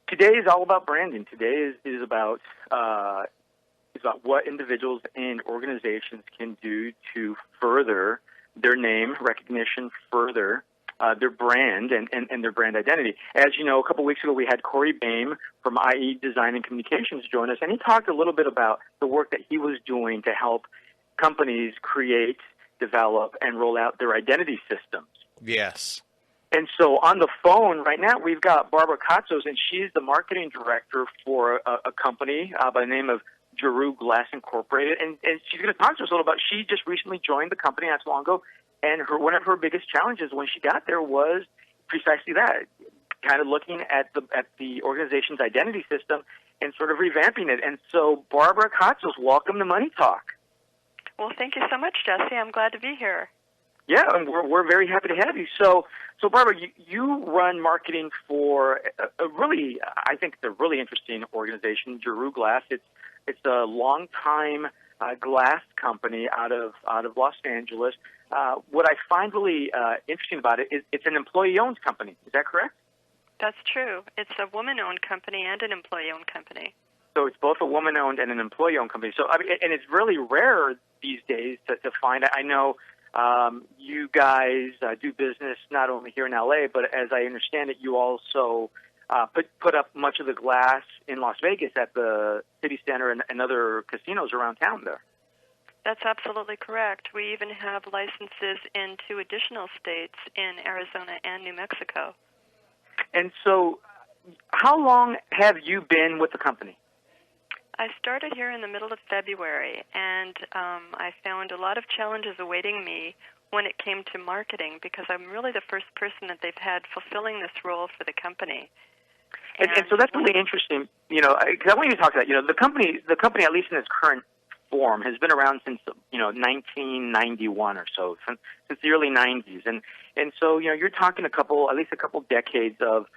Today is all about branding. Today is about what individuals and organizations can do to further their name recognition, further their brand and their brand identity. As you know, a couple weeks ago we had Corey Boehm from IE Design and Communications join us, and he talked a little bit about the work that he was doing to help companies create, develop, and roll out their identity systems. Yes. And so on the phone right now, we've got Barbara Kotsos, and she's the marketing director for a company by the name of Giroux Glass Incorporated. And she's going to talk to us a little about, she just recently joined the company not so long ago, and one of her biggest challenges when she got there was precisely that, kind of looking at the organization's identity system and sort of revamping it. And so, Barbara Kotsos, welcome to Money Talk. Well, thank you so much, Jesse. I'm glad to be here. Yeah, and we're very happy to have you. So Barbara, you run marketing for a really, I think it's a really interesting organization, Giroux Glass. It's a long-time glass company out of Los Angeles. What I find really interesting about it is it's an employee-owned company. Is that correct? That's true. It's a woman-owned company and an employee-owned company. So it's both a woman-owned and an employee-owned company. So I mean, and it's really rare these days to find. I know you guys do business not only here in LA, but as I understand it, you also put up much of the glass in Las Vegas at the City Center and other casinos around town there. That's absolutely correct. We even have licenses in 2 additional states in Arizona and New Mexico. And so how long have you been with the company? I started here in the middle of February, and I found a lot of challenges awaiting me when it came to marketing, because I'm really the first person that they've had fulfilling this role for the company. And so that's really interesting, because I want you to talk about, the company, at least in its current form, has been around since, 1991 or so, since the early 90s. And so, you're talking at least a couple decades of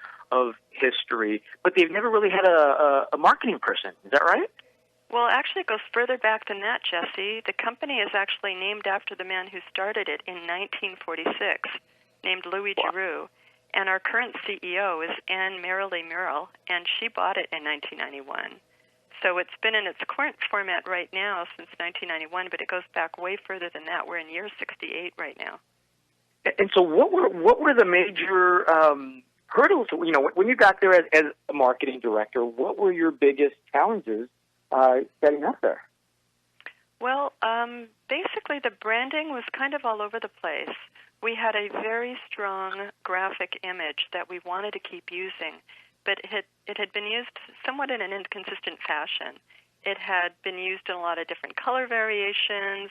history, but they've never really had a marketing person. Is that right? Well, actually, it goes further back than that, Jesse. The company is actually named after the man who started it in 1946, named Louis Giroux. And our current CEO is Anne Merrily Merrill, and she bought it in 1991. So it's been in its current format right now since 1991, but it goes back way further than that. We're in year 68 right now. And so what were the major hurdles? When you got there as a marketing director, what were your biggest challenges setting up there? Well, basically the branding was kind of all over the place. We had a very strong graphic image that we wanted to keep using, but it had been used somewhat in an inconsistent fashion. It had been used in a lot of different color variations,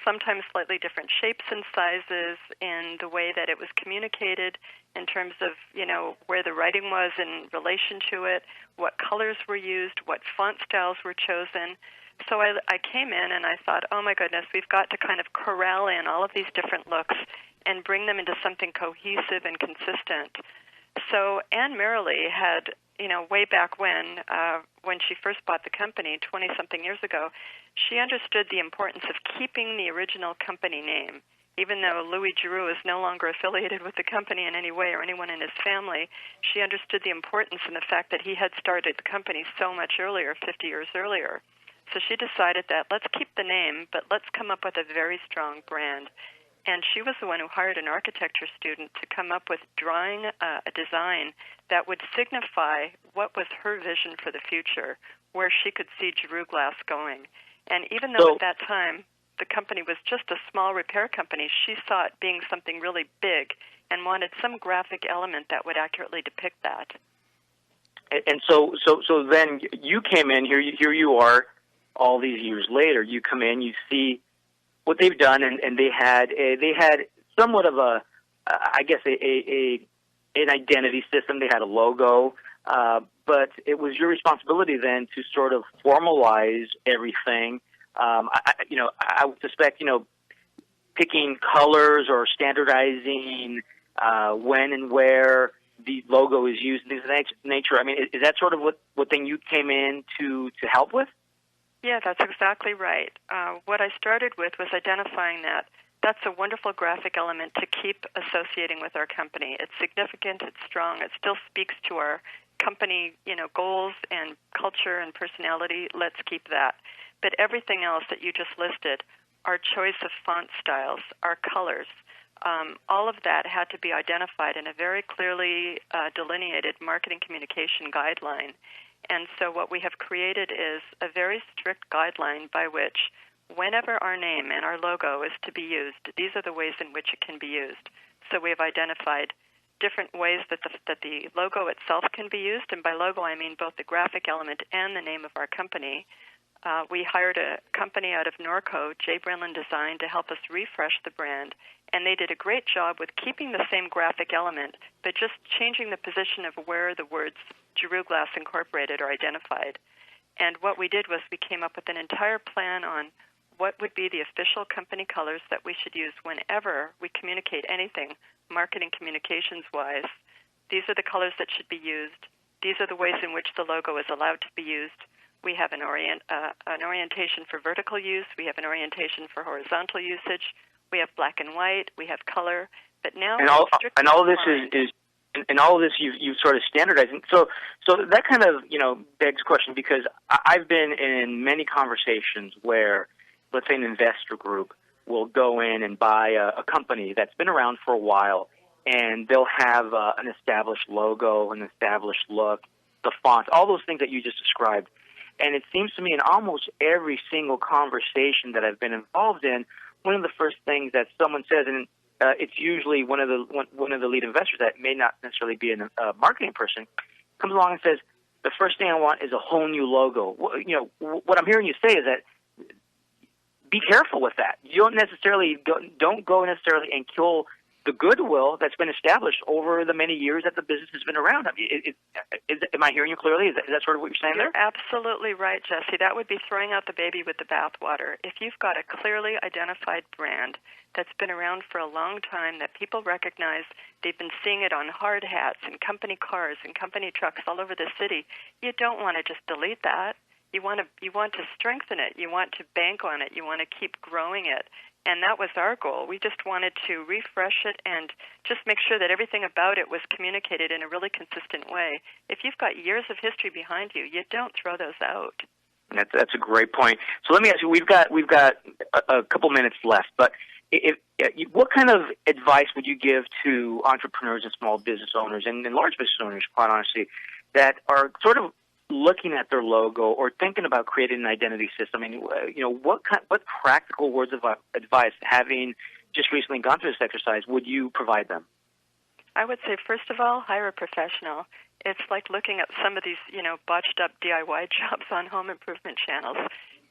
sometimes slightly different shapes and sizes in the way that it was communicated in terms of, where the writing was in relation to it, what colors were used, what font styles were chosen. So I came in and I thought, oh my goodness, we've got to kind of corral in all of these different looks and bring them into something cohesive and consistent. So Anne Merrily had, way back when she first bought the company 20-something years ago, she understood the importance of keeping the original company name. Even though Louis Giroux is no longer affiliated with the company in any way or anyone in his family, she understood the importance in the fact that he had started the company so much earlier, 50 years earlier. So she decided that let's keep the name, but let's come up with a very strong brand. And she was the one who hired an architecture student to come up with drawing a design that would signify what was her vision for the future, where she could see Giroux Glass going. And even though at that time the company was just a small repair company, she saw it being something really big and wanted some graphic element that would accurately depict that. And so then you came in, here you are all these years later. You come in, you see what they've done, and they had somewhat of an identity system. They had a logo, but it was your responsibility then to sort of formalize everything. I would suspect, picking colors or standardizing when and where the logo is used, things of that nature. I mean, is that sort of what thing you came in to help with? Yeah, that's exactly right. What I started with was identifying that that's a wonderful graphic element to keep associating with our company. It's significant, it's strong, it still speaks to our company, goals and culture and personality. Let's keep that. But everything else that you just listed, our choice of font styles, our colors, all of that had to be identified in a very clearly delineated marketing communication guideline. And so what we have created is a very strict guideline by which whenever our name and our logo is to be used, these are the ways in which it can be used. So we have identified different ways that the logo itself can be used, and by logo I mean both the graphic element and the name of our company. We hired a company out of Norco, J. Brenlin Design, to help us refresh the brand, and they did a great job with keeping the same graphic element, but just changing the position of where the words Giroux Glass Incorporated are identified. And what we did was we came up with an entire plan on what would be the official company colors that we should use whenever we communicate anything, marketing communications-wise. These are the colors that should be used. These are the ways in which the logo is allowed to be used. We have an orientation for vertical use. We have an orientation for horizontal usage. We have black and white. We have color. But now all of this is all of this you've sort of standardized. So that kind of begs question, because I've been in many conversations where, let's say, an investor group will go in and buy a company that's been around for a while, and they'll have an established logo, an established look, the font, all those things that you just described. And it seems to me in almost every single conversation that I've been involved in, one of the first things that someone says, and it's usually one of the lead investors that may not necessarily be a marketing person, comes along and says, the first thing I want is a whole new logo. What I'm hearing you say is that be careful with that. You don't go necessarily and kill the goodwill that's been established over the many years that the business has been around. I mean, am I hearing you clearly? Is that sort of what you're saying there? You're absolutely right, Jesse. That would be throwing out the baby with the bathwater. If you've got a clearly identified brand that's been around for a long time, that people recognize, they've been seeing it on hard hats and company cars and company trucks all over the city, you don't want to just delete that. You want to strengthen it. You want to bank on it. You want to keep growing it. And that was our goal. We just wanted to refresh it and just make sure that everything about it was communicated in a really consistent way. If you've got years of history behind you, you don't throw those out. That's a great point. So let me ask you, we've got a couple minutes left, but what kind of advice would you give to entrepreneurs and small business owners and large business owners, quite honestly, that are sort of looking at their logo or thinking about creating an identity system? I mean, what practical words of advice, having just recently gone through this exercise, would you provide them? I would say, first of all, hire a professional. It's like looking at some of these, botched up DIY jobs on home improvement channels.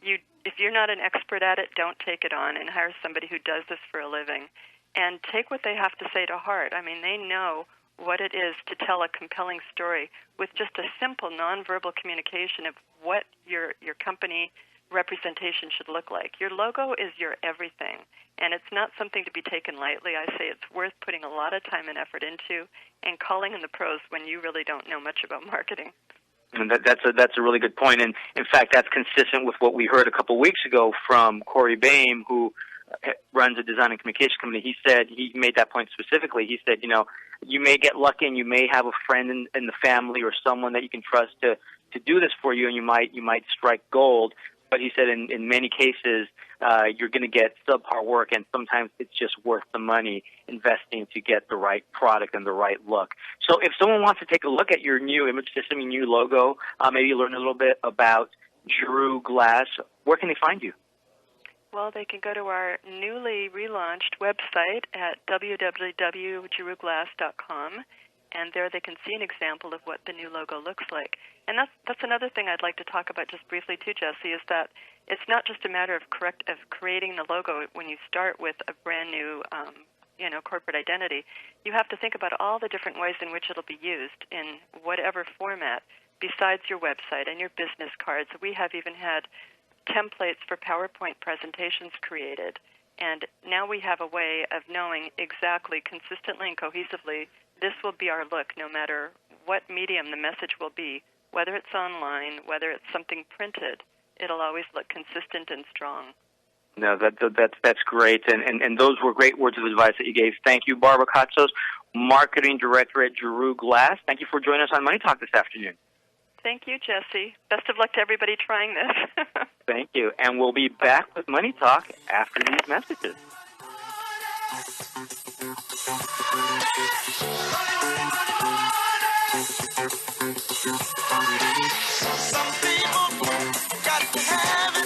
If you're not an expert at it, don't take it on, and hire somebody who does this for a living. And take what they have to say to heart. I mean, they know what it is to tell a compelling story with just a simple nonverbal communication of what your company representation should look like. Your logo is your everything, and it's not something to be taken lightly. I say it's worth putting a lot of time and effort into and calling in the pros when you really don't know much about marketing. And that's a really good point. And in fact, that's consistent with what we heard a couple of weeks ago from Corey Boehm, who runs a design and communication company. He made that point specifically. He said, you may get lucky and you may have a friend in the family or someone that you can trust to do this for you, and you might strike gold. But he said in many cases, you're going to get subpar work, and sometimes it's just worth the money investing to get the right product and the right look. So if someone wants to take a look at your new image system, your new logo, maybe learn a little bit about Giroux Glass, where can they find you? Well, they can go to our newly relaunched website at www.girouxglass.com, and there they can see an example of what the new logo looks like. And that's another thing I'd like to talk about just briefly too, Jesse, is that it's not just a matter of creating the logo when you start with a brand new corporate identity. You have to think about all the different ways in which it'll be used in whatever format besides your website and your business cards. We have even had templates for PowerPoint presentations created, and now we have a way of knowing exactly, consistently and cohesively, this will be our look no matter what medium the message will be, whether it's online, whether it's something printed. It'll always look consistent and strong. No, that's great, and those were great words of advice that you gave. Thank you, Barbara Kotsos, Marketing Director at Giroux Glass. Thank you for joining us on Money Talk this afternoon. Thank you, Jesse. Best of luck to everybody trying this. Thank you, and we'll be back with Money Talk after these messages. Some people got to have it.